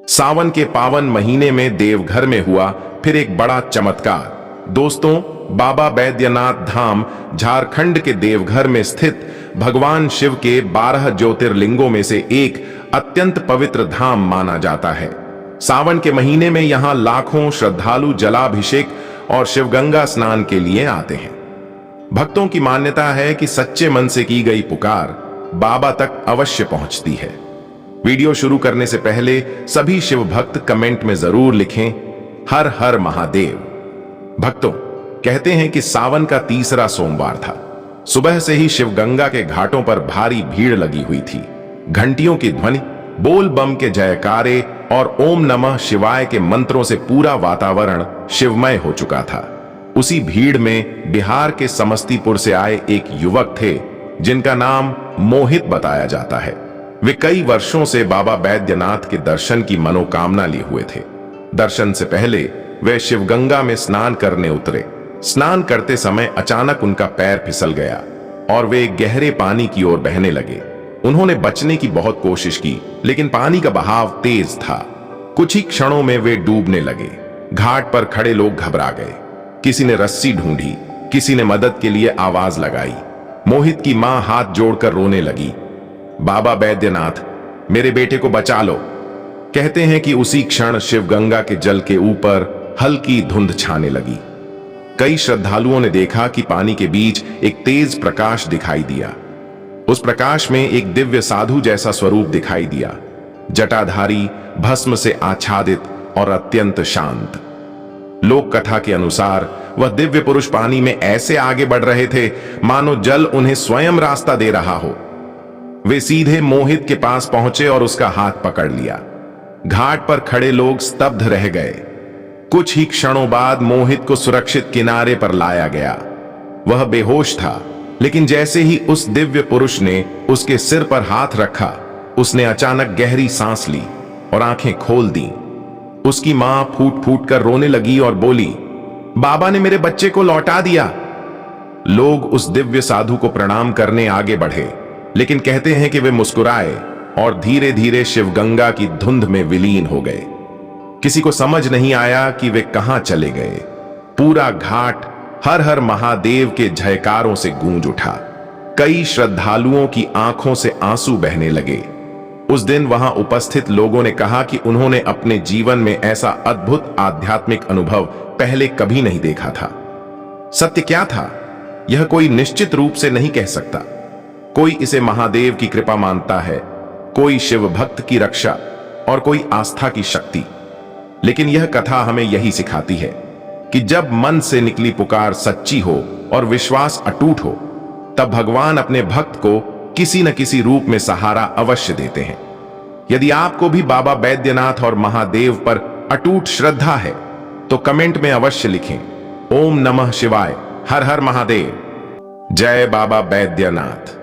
सावन के पावन महीने में देवघर में हुआ फिर एक बड़ा चमत्कार। दोस्तों, बाबा बैद्यनाथ धाम झारखंड के देवघर में स्थित भगवान शिव के 12 ज्योतिर्लिंगों में से एक अत्यंत पवित्र धाम माना जाता है। सावन के महीने में यहां लाखों श्रद्धालु जलाभिषेक और शिवगंगा स्नान के लिए आते हैं। भक्तों की मान्यता है कि सच्चे मन से की गई पुकार बाबा तक अवश्य पहुंचती है। वीडियो शुरू करने से पहले सभी शिव भक्त कमेंट में जरूर लिखें, हर हर महादेव। भक्तों, कहते हैं कि सावन का तीसरा सोमवार था। सुबह से ही शिवगंगा के घाटों पर भारी भीड़ लगी हुई थी। घंटियों की ध्वनि, बोल बम के जयकारे और ओम नमः शिवाय के मंत्रों से पूरा वातावरण शिवमय हो चुका था। उसी भीड़ में बिहार के समस्तीपुर से आए एक युवक थे जिनका नाम मोहित बताया जाता है। वे कई वर्षों से बाबा बैद्यनाथ के दर्शन की मनोकामना लिए हुए थे। दर्शन से पहले वे शिवगंगा में स्नान करने उतरे। स्नान करते समय अचानक उनका पैर फिसल गया और वे गहरे पानी की ओर बहने लगे। उन्होंने बचने की बहुत कोशिश की, लेकिन पानी का बहाव तेज था। कुछ ही क्षणों में वे डूबने लगे। घाट पर खड़े लोग घबरा गए। किसी ने रस्सी ढूंढी, किसी ने मदद के लिए आवाज लगाई। मोहित की मां हाथ जोड़कर रोने लगी, बाबा बैद्यनाथ, मेरे बेटे को बचा लो। कहते हैं कि उसी क्षण शिवगंगा के जल के ऊपर हल्की धुंध छाने लगी। कई श्रद्धालुओं ने देखा कि पानी के बीच एक तेज प्रकाश दिखाई दिया। उस प्रकाश में एक दिव्य साधु जैसा स्वरूप दिखाई दिया, जटाधारी, भस्म से आच्छादित और अत्यंत शांत। लोक कथा के अनुसार वह दिव्य पुरुष पानी में ऐसे आगे बढ़ रहे थे मानो जल उन्हें स्वयं रास्ता दे रहा हो। वे सीधे मोहित के पास पहुंचे और उसका हाथ पकड़ लिया। घाट पर खड़े लोग स्तब्ध रह गए। कुछ ही क्षणों बाद मोहित को सुरक्षित किनारे पर लाया गया। वह बेहोश था, लेकिन जैसे ही उस दिव्य पुरुष ने उसके सिर पर हाथ रखा, उसने अचानक गहरी सांस ली और आंखें खोल दी। उसकी मां फूट फूट कर रोने लगी और बोली, बाबा ने मेरे बच्चे को लौटा दिया। लोग उस दिव्य साधु को प्रणाम करने आगे बढ़े, लेकिन कहते हैं कि वे मुस्कुराए और धीरे धीरे शिवगंगा की धुंध में विलीन हो गए। किसी को समझ नहीं आया कि वे कहां चले गए। पूरा घाट हर हर महादेव के जयकारों से गूंज उठा। कई श्रद्धालुओं की आंखों से आंसू बहने लगे। उस दिन वहां उपस्थित लोगों ने कहा कि उन्होंने अपने जीवन में ऐसा अद्भुत आध्यात्मिक अनुभव पहले कभी नहीं देखा था। सत्य क्या था, यह कोई निश्चित रूप से नहीं कह सकता। कोई इसे महादेव की कृपा मानता है, कोई शिव भक्त की रक्षा और कोई आस्था की शक्ति। लेकिन यह कथा हमें यही सिखाती है कि जब मन से निकली पुकार सच्ची हो और विश्वास अटूट हो, तब भगवान अपने भक्त को किसी न किसी रूप में सहारा अवश्य देते हैं। यदि आपको भी बाबा बैद्यनाथ और महादेव पर अटूट श्रद्धा है तो कमेंट में अवश्य लिखें, ओम नमः शिवाय, हर हर महादेव, जय बाबा बैद्यनाथ।